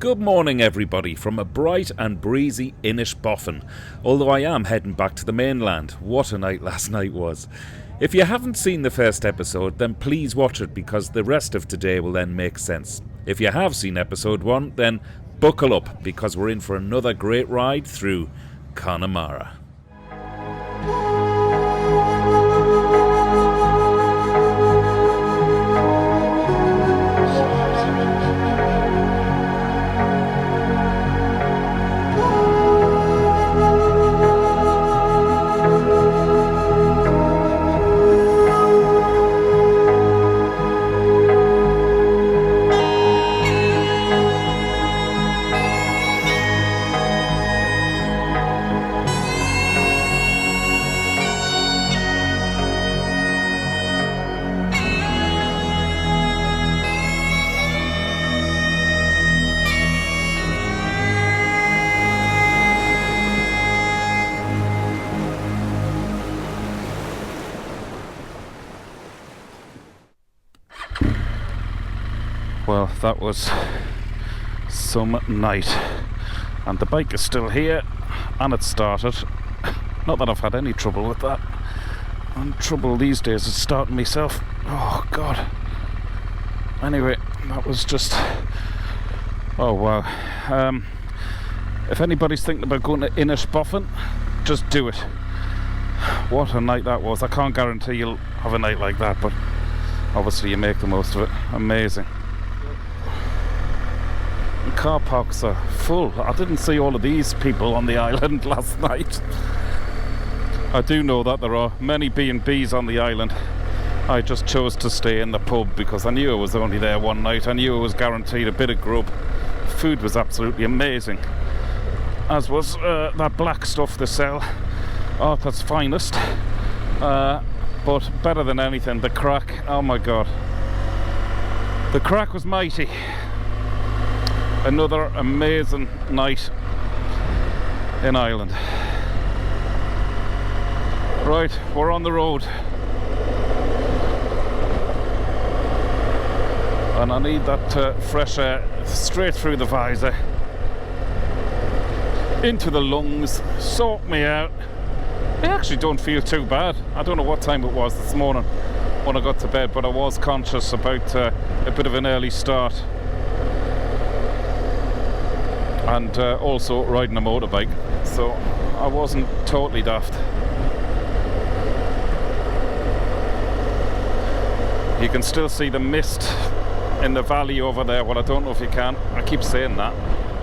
Good morning everybody from a bright and breezy Inisbofin, although I am heading back to the mainland. What a night last night was. If you haven't seen the first episode, then please watch it because the rest of today will then make sense. If you have seen episode 1, then buckle up because we're in for another great ride through Connemara. Well, that was some night, and the bike is still here, and it started. Not that I've had any trouble with that. And trouble these days is starting myself. Oh God. Anyway, that was just... oh wow. If anybody's thinking about going to Inisbofin, just do it. What a night that was. I can't guarantee you'll have a night like that, but obviously you make the most of it. Amazing. Car parks are full. I didn't see all of these people on the island last night. I do know that there are many B&Bs on the island. I just chose to stay in the pub because I knew I was only there one night. I knew I was guaranteed a bit of grub. Food was absolutely amazing, as was that black stuff they sell, Arthur's finest. But better than anything, the crack. Oh my God, the crack was mighty. Another amazing night in Ireland. Right, we're on the road. And I need that fresh air straight through the visor, into the lungs, sort me out. I actually don't feel too bad. I don't know what time it was this morning when I got to bed, but I was conscious about a bit of an early start. And also riding a motorbike, so I wasn't totally daft. You can still see the mist in the valley over there. Well, I don't know if you can. I keep saying that.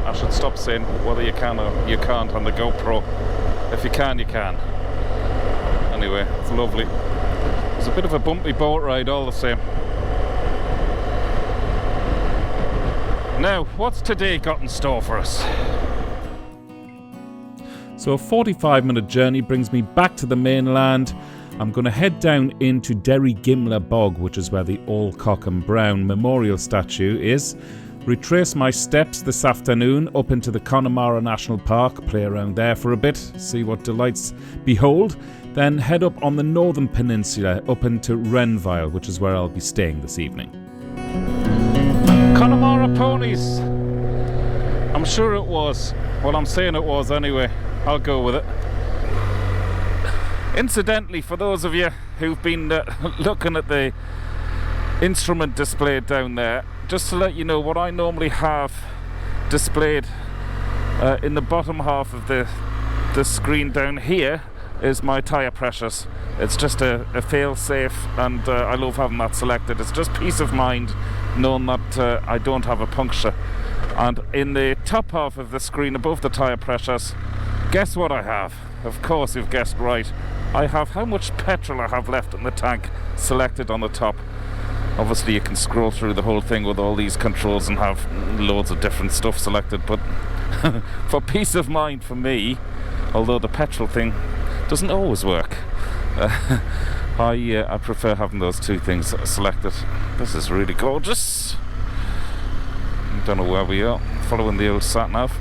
I should stop saying whether you can or you can't on the GoPro. If you can, you can. Anyway, it's lovely. It was a bit of a bumpy boat ride all the same. Now, what's today got in store for us? So a 45-minute journey brings me back to the mainland. I'm going to head down into Derry Gimler Bog, which is where the Alcock and Brown memorial statue is. Retrace my steps this afternoon up into the Connemara National Park, play around there for a bit, see what delights behold. Then head up on the northern peninsula up into Renvyle, which is where I'll be staying this evening. Connemara ponies! I'm sure it was. Well, I'm saying it was anyway. I'll go with it. Incidentally, for those of you who've been looking at the instrument displayed down there, just to let you know what I normally have displayed in the bottom half of the screen down here is my tyre pressures. It's just a fail-safe, and I love having that selected. It's just peace of mind knowing that I don't have a puncture. And in the top half of the screen above the tyre pressures, guess what I have? Of course you've guessed right. I have how much petrol I have left in the tank selected on the top. Obviously you can scroll through the whole thing with all these controls and have loads of different stuff selected, but for peace of mind for me, although the petrol thing doesn't always work, I prefer having those two things selected. This is really gorgeous. Don't know where we are, following the old sat-nav.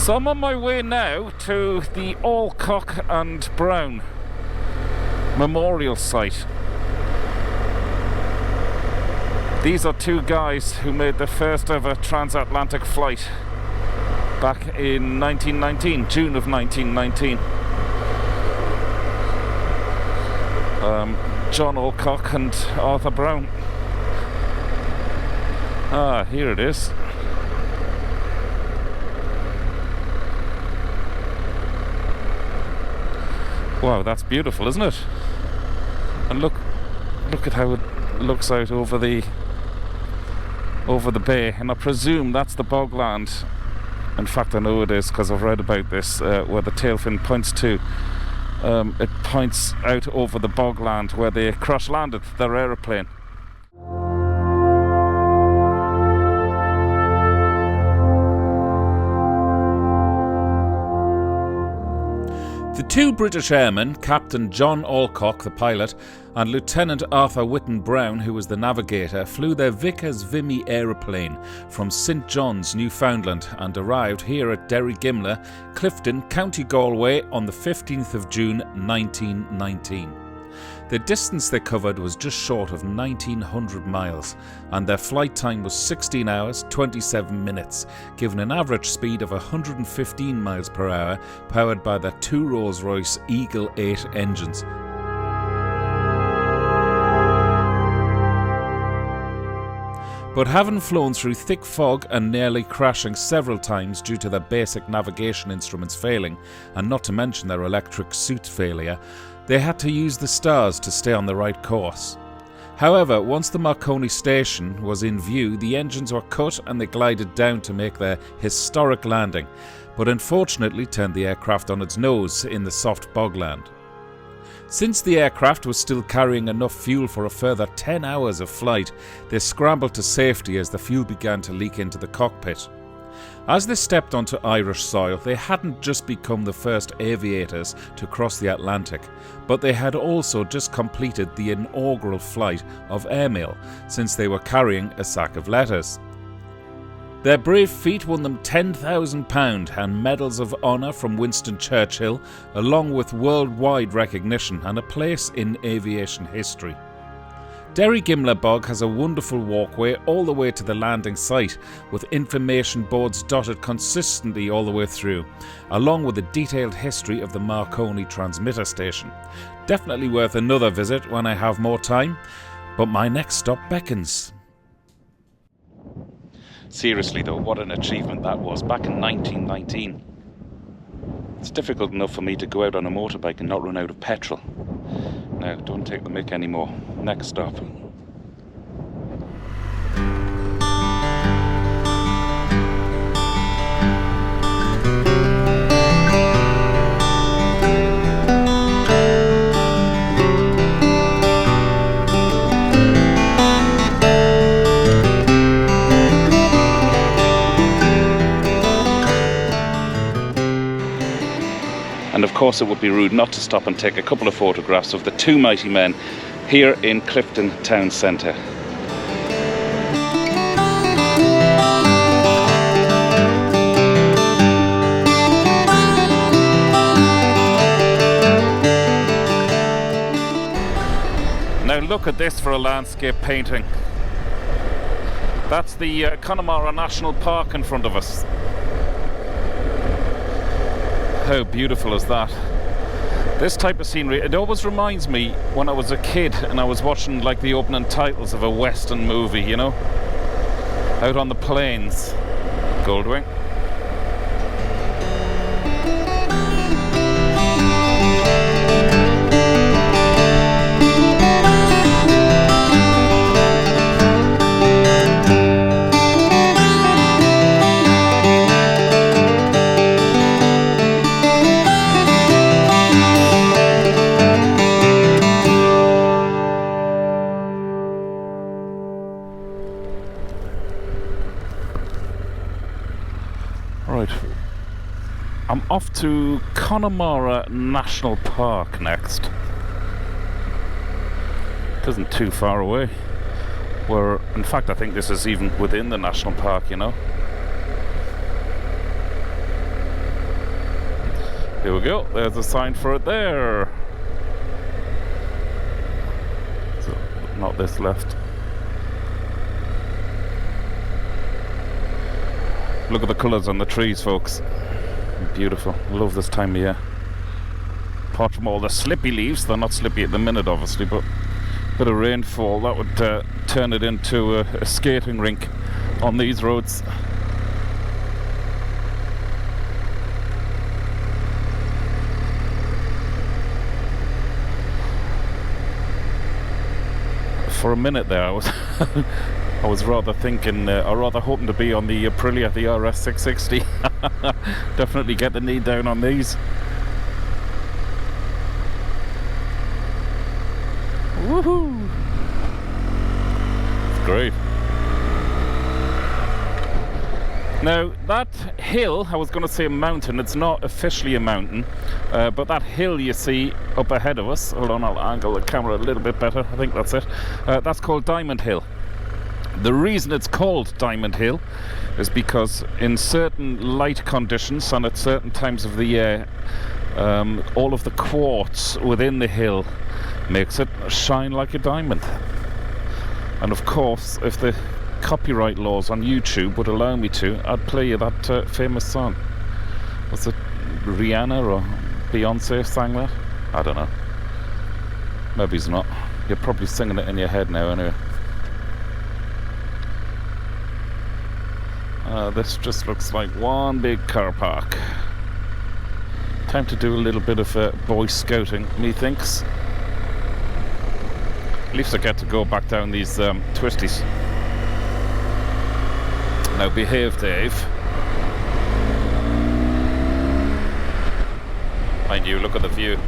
So I'm on my way now to the Alcock and Brown memorial site. These are two guys who made the first ever transatlantic flight back in 1919, June of 1919. John Alcock and Arthur Brown. Ah, here it is. Wow, that's beautiful, isn't it? And look at how it looks out over the bay, and I presume that's the bogland. In fact, I know it is because I've read about this, where the tail fin points to. It points out over the bogland where they crash landed their aeroplane. The two British airmen, Captain John Alcock, the pilot, and Lieutenant Arthur Whitten Brown, who was the navigator, flew their Vickers Vimy aeroplane from St John's, Newfoundland, and arrived here at Derry Gimler, Clifton, County Galway on the 15th of June 1919. The distance they covered was just short of 1,900 miles, and their flight time was 16 hours, 27 minutes, giving an average speed of 115 miles per hour, powered by their two Rolls-Royce Eagle 8 engines. But having flown through thick fog and nearly crashing several times due to their basic navigation instruments failing, and not to mention their electric suit failure, they had to use the stars to stay on the right course. However, once the Marconi station was in view, the engines were cut and they glided down to make their historic landing, but unfortunately turned the aircraft on its nose in the soft bogland. Since the aircraft was still carrying enough fuel for a further 10 hours of flight, they scrambled to safety as the fuel began to leak into the cockpit. As they stepped onto Irish soil, they hadn't just become the first aviators to cross the Atlantic, but they had also just completed the inaugural flight of airmail, since they were carrying a sack of letters. Their brave feat won them £10,000 and medals of honour from Winston Churchill, along with worldwide recognition and a place in aviation history. Derry Gimler Bog has a wonderful walkway all the way to the landing site, with information boards dotted consistently all the way through, along with a detailed history of the Marconi transmitter station. Definitely worth another visit when I have more time, but my next stop beckons. Seriously though, what an achievement that was, back in 1919. It's difficult enough for me to go out on a motorbike and not run out of petrol. Now, don't take the mick anymore. Next stop. And of course it would be rude not to stop and take a couple of photographs of the two mighty men here in Clifton town centre. Now look at this for a landscape painting. That's the Connemara National Park in front of us. How beautiful is that? This type of scenery, it always reminds me when I was a kid and I was watching like the opening titles of a Western movie, you know? Out on the plains. Goldwing. I'm off to Connemara National Park next. It isn't too far away. In fact, I think this is even within the national park, you know. Here we go, there's a sign for it there. So, not this left. Look at the colours on the trees, folks. Beautiful. Love this time of year. Apart from all the slippy leaves, they're not slippy at the minute obviously, but a bit of rainfall, that would turn it into a skating rink on these roads. For a minute there I was rather thinking, or rather hoping to be on the Aprilia, the RS660. Definitely get the knee down on these. Woohoo! It's great. Now that hill, I was going to say a mountain, it's not officially a mountain, but that hill you see up ahead of us, hold on, I'll angle the camera a little bit better, I think that's it, that's called Diamond Hill. The reason it's called Diamond Hill is because in certain light conditions and at certain times of the year, all of the quartz within the hill makes it shine like a diamond. And of course, if the copyright laws on YouTube would allow me to, I'd play you that famous song. Was it Rihanna or Beyonce sang that? I don't know. Maybe it's not. You're probably singing it in your head now anyway. This just looks like one big car park. Time to do a little bit of Boy Scouting, methinks. At least I get to go back down these twisties. Now behave, Dave. Mind you, look at the view.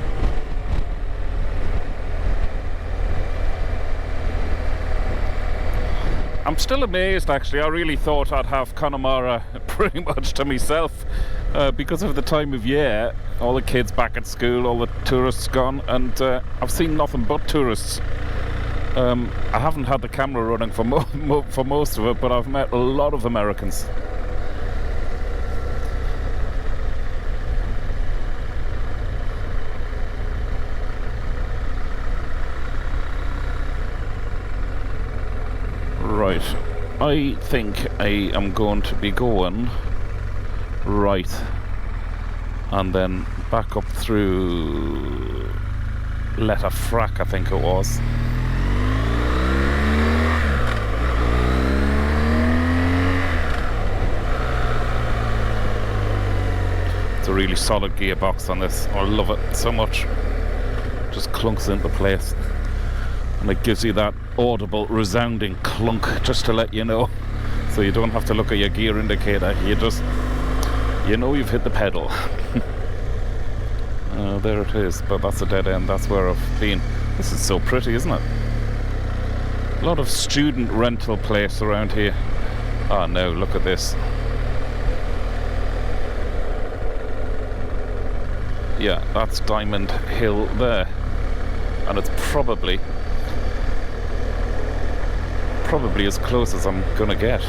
I'm still amazed actually. I really thought I'd have Connemara pretty much to myself because of the time of year. All the kids back at school, all the tourists gone, and I've seen nothing but tourists. I haven't had the camera running for most of it, but I've met a lot of Americans. Right, I think I am going to be going right and then back up through Letterfrack, I think it was. It's a really solid gearbox on this. I love it so much. Just clunks into place. And it gives you that audible, resounding clunk, just to let you know. So you don't have to look at your gear indicator. You just, you know you've hit the pedal. There it is, but that's a dead end. That's where I've been. This is so pretty, isn't it? A lot of student rental place around here. Oh no, look at this. Yeah, that's Diamond Hill there. And it's probably as close as I'm gonna get.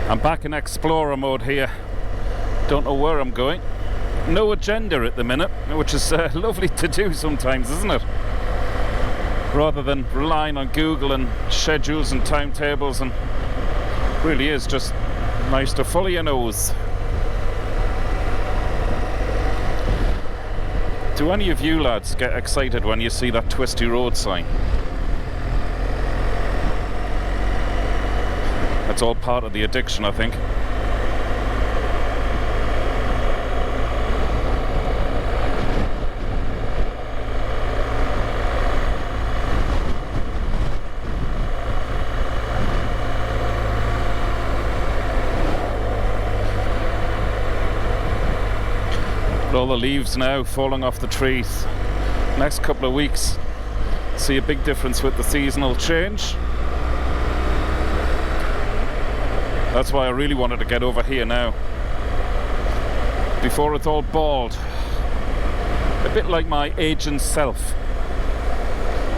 I'm back in Explorer mode here. Don't know where I'm going. No agenda at the minute, which is lovely to do sometimes, isn't it? Rather than relying on Google and schedules and timetables, and really is just nice to follow your nose. Do any of you lads get excited when you see that twisty road sign? That's all part of the addiction, I think. All the leaves now falling off the trees. Next couple of weeks, see a big difference with the seasonal change. That's why I really wanted to get over here now, before it's all bald. A bit like my aging self,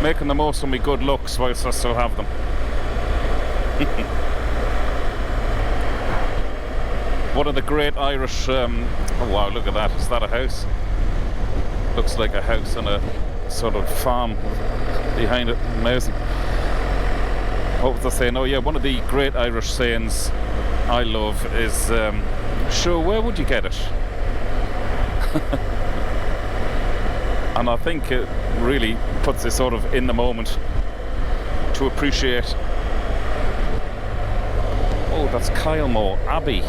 making the most of my good looks whilst I still have them. One of the great Irish, oh wow, look at that, is that a house? Looks like a house and a sort of farm behind it, amazing. What was I saying? Oh yeah, one of the great Irish sayings I love is, sure, where would you get it? And I think it really puts it sort of in the moment to appreciate. Oh, that's Kylemore Abbey.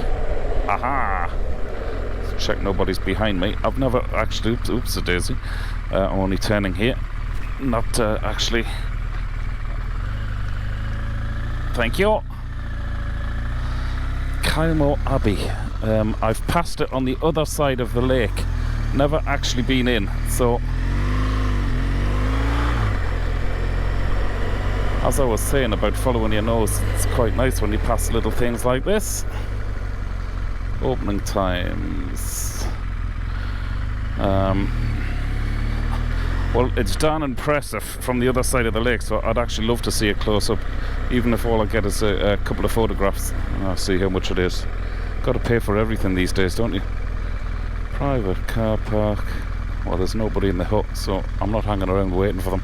Aha! Check nobody's behind me. I've never actually, oops a daisy. I'm only turning here. Not actually. Thank you. Kylemore Abbey. I've passed it on the other side of the lake. Never actually been in, so as I was saying about following your nose, it's quite nice when you pass little things like this. Opening times. Well, it's darn impressive from the other side of the lake, so I'd actually love to see it close up, even if all I get is a couple of photographs. I'll see how much it is. Got to pay for everything these days, don't you? Private car park. Well, there's nobody in the hut, so I'm not hanging around waiting for them.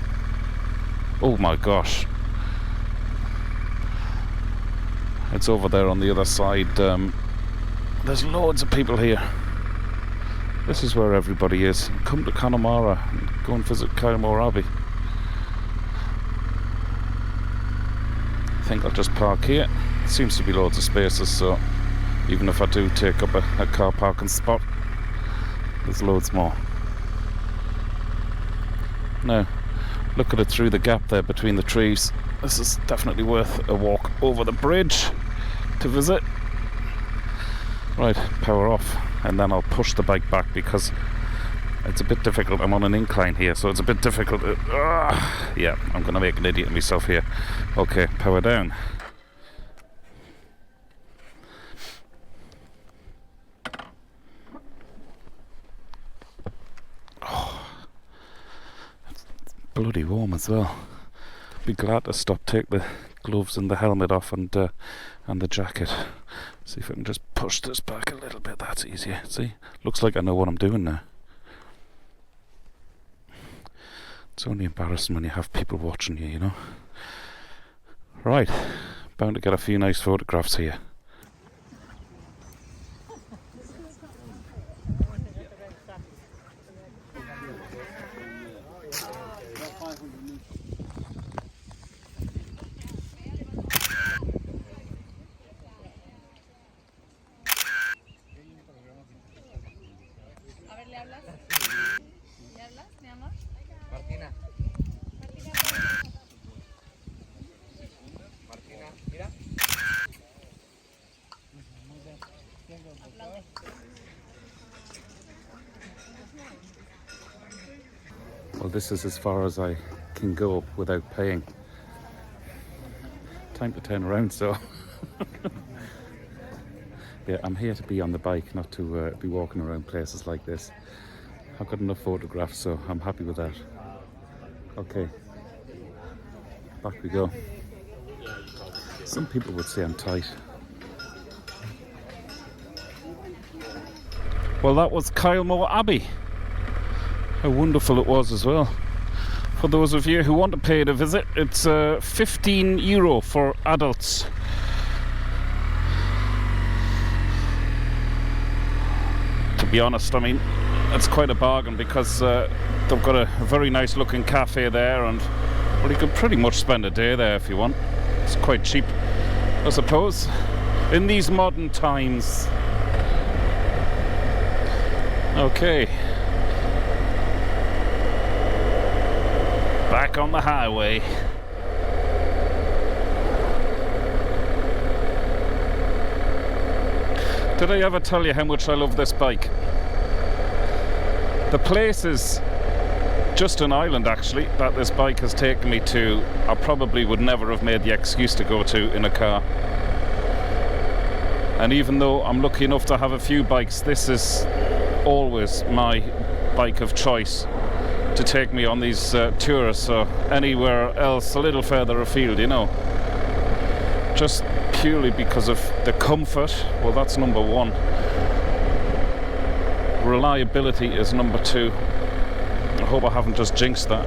Oh my gosh. It's over there on the other side. There's loads of people here. This is where everybody is. Come to Connemara and go and visit Kylemore Abbey. I think I'll just park here. Seems to be loads of spaces, so even if I do take up a car parking spot, there's loads more. Now, look at it through the gap there between the trees. This is definitely worth a walk over the bridge to visit. Right, power off, and then I'll push the bike back because it's a bit difficult. I'm on an incline here, so it's a bit difficult. Yeah, I'm going to make an idiot of myself here. Okay, power down. Oh, it's bloody warm as well. Be glad to stop, take the gloves and the helmet off and the jacket. See if I can just push this back a little bit. That's easier. See, looks like I know what I'm doing now. It's only embarrassing when you have people watching you, you know. Right, bound to get a few nice photographs here. Well, this is as far as I can go without paying. Time to turn around, so yeah, I'm here to be on the bike, not to be walking around places like this. I've got enough photographs, so I'm happy with that. Okay, back we go. Some people would say I'm tight. Well, that was Kylemore Abbey. How wonderful it was as well. For those of you who want to pay it a visit, it's €15 for adults. To be honest, I mean, it's quite a bargain because they've got a very nice looking cafe there, and well, you could pretty much spend a day there if you want. It's quite cheap, I suppose, in these modern times. Okay. Back on the highway. Did I ever tell you how much I love this bike? The place is just an island, actually, that this bike has taken me to. I probably would never have made the excuse to go to in a car. And even though I'm lucky enough to have a few bikes, this is always my bike of choice to take me on these tours, or anywhere else a little further afield, you know. Just purely because of the comfort. Well, that's number one. Reliability is number two. I hope I haven't just jinxed that.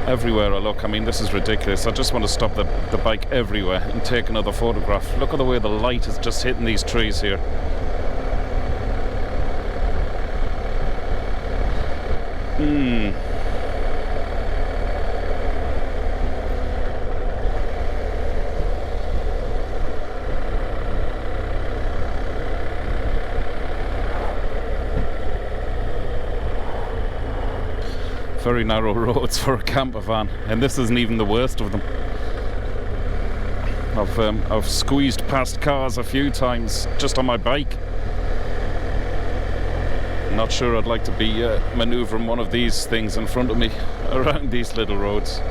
Everywhere I look, I mean, this is ridiculous. I just want to stop the bike everywhere and take another photograph. Look at the way the light is just hitting these trees here. Very narrow roads for a camper van, and this isn't even the worst of them. I've squeezed past cars a few times just on my bike. Not sure I'd like to be manoeuvring one of these things in front of me around these little roads.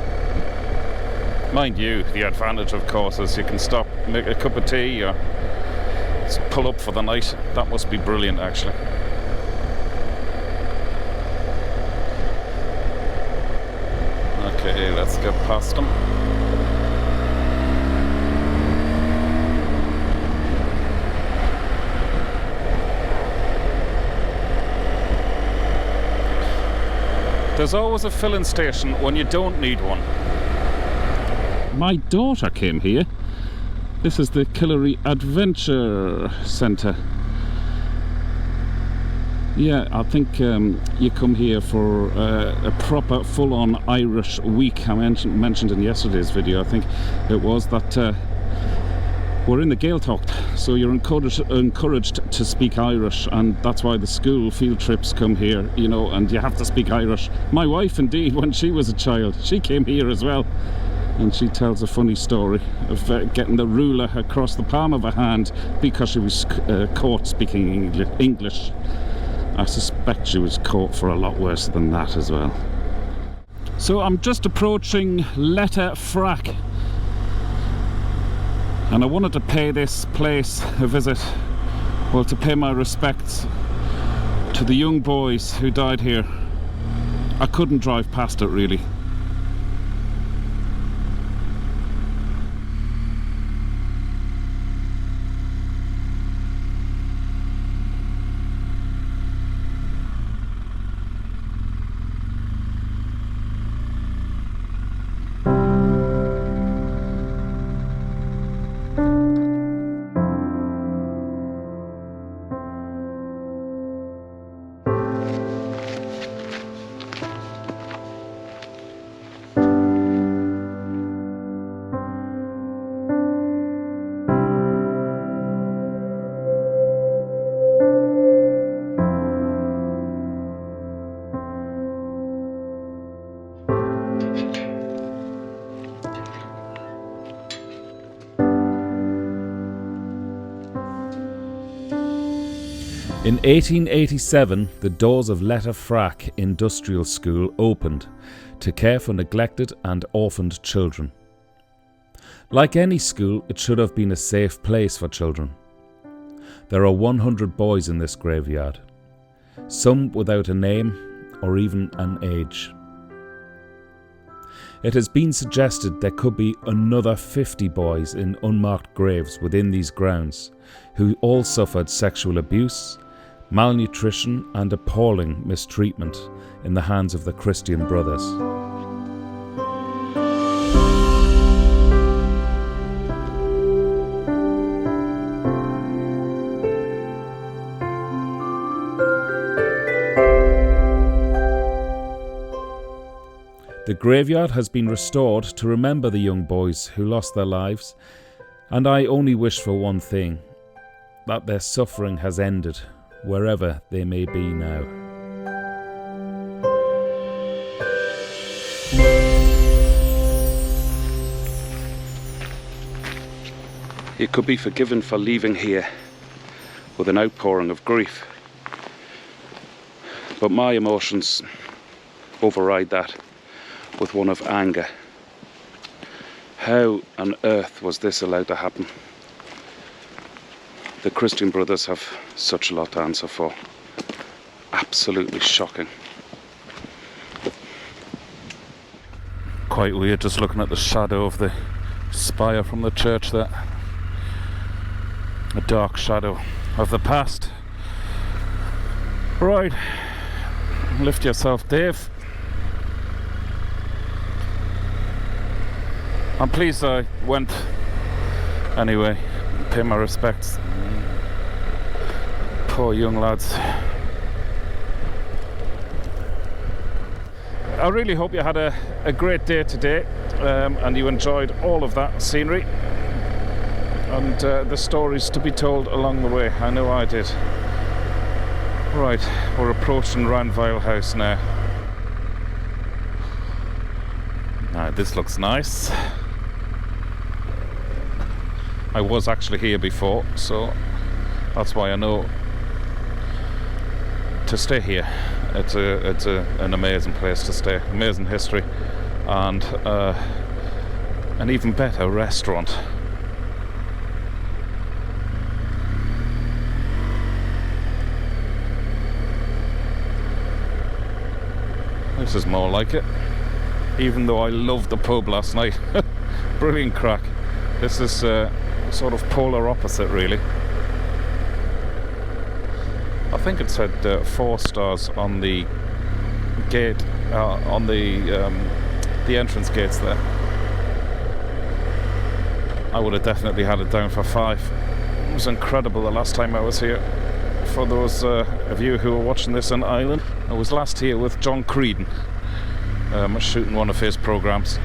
Mind you, the advantage, of course, is you can stop, make a cup of tea, or just pull up for the night. That must be brilliant, actually. Okay, let's get past them. There's always a filling station when you don't need one. My daughter came here. This is the Killary Adventure Centre. Yeah, I think you come here for a proper full-on Irish week. I mentioned in yesterday's video, I think it was, that we're in the Gaeltacht, so you're encouraged to speak Irish, and that's why the school field trips come here, you know, and you have to speak Irish. My wife, indeed, when she was a child, she came here as well, and she tells a funny story of getting the ruler across the palm of her hand because she was caught speaking English. I suspect she was caught for a lot worse than that as well. So I'm just approaching Letterfrack, and I wanted to pay this place a visit, well, to pay my respects to the young boys who died here. I couldn't drive past it, really. In 1887, the doors of Letterfrack Industrial School opened to care for neglected and orphaned children. Like any school, it should have been a safe place for children. There are 100 boys in this graveyard, some without a name or even an age. It has been suggested there could be another 50 boys in unmarked graves within these grounds who all suffered sexual abuse, malnutrition and appalling mistreatment in the hands of the Christian Brothers. The graveyard has been restored to remember the young boys who lost their lives, and I only wish for one thing, that their suffering has ended, wherever they may be now. You could be forgiven for leaving here with an outpouring of grief, but my emotions override that with one of anger. How on earth was this allowed to happen? The Christian Brothers have such a lot to answer for. Absolutely shocking. Quite weird just looking at the shadow of the spire from the church there. A dark shadow of the past. Right, lift yourself, Dave. I'm pleased I went anyway. Pay my respects. Poor young lads. I really hope you had a great day today, and you enjoyed all of that scenery and the stories to be told along the way. I know I did. Right, we're approaching Renvyle House now. Now this looks nice. I was actually here before, so that's why I know to stay here. It's an amazing place to stay, amazing history, and an even better restaurant. This is more like it, even though I loved the pub last night. Brilliant crack. This is sort of polar opposite, really. I think it said 4 stars on the gate, on the entrance gates there. I would have definitely had it down for 5. It was incredible the last time I was here. For those of you who are watching this in Ireland, I was last here with John Creedon, shooting one of his programmes,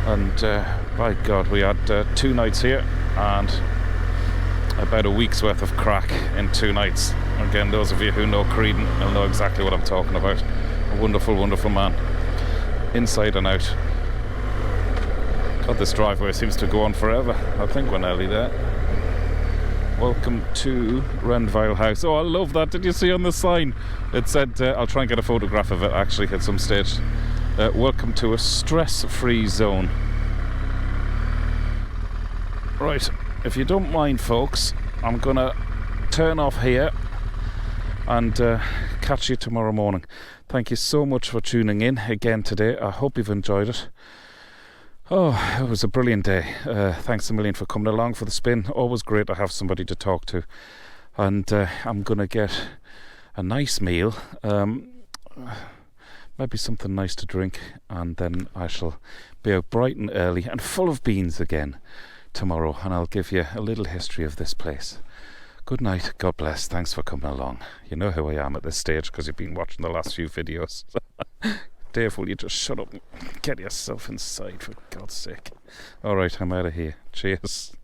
and by God, we had 2 nights here and about a week's worth of crack in 2 nights. Again, those of you who know Creedon will know exactly what I'm talking about. A wonderful, wonderful man, inside and out. God, this driveway seems to go on forever. I think we're nearly there. Welcome to Renvyle House. Oh, I love that. Did you see on the sign? It said, I'll try and get a photograph of it actually at some stage. Welcome to a stress-free zone. Right, if you don't mind, folks, I'm gonna turn off here and catch you tomorrow morning. Thank you so much for tuning in again today. I hope you've enjoyed it. Oh, it was a brilliant day. Thanks a million for coming along for the spin. Always great to have somebody to talk to. And I'm gonna get a nice meal, maybe something nice to drink, and then I shall be out bright and early and full of beans again tomorrow, and I'll give you a little history of this place. Good night, God bless, thanks for coming along. You know who I am at this stage because you've been watching the last few videos. Dave, will you just shut up and get yourself inside, for God's sake. Alright, I'm out of here. Cheers.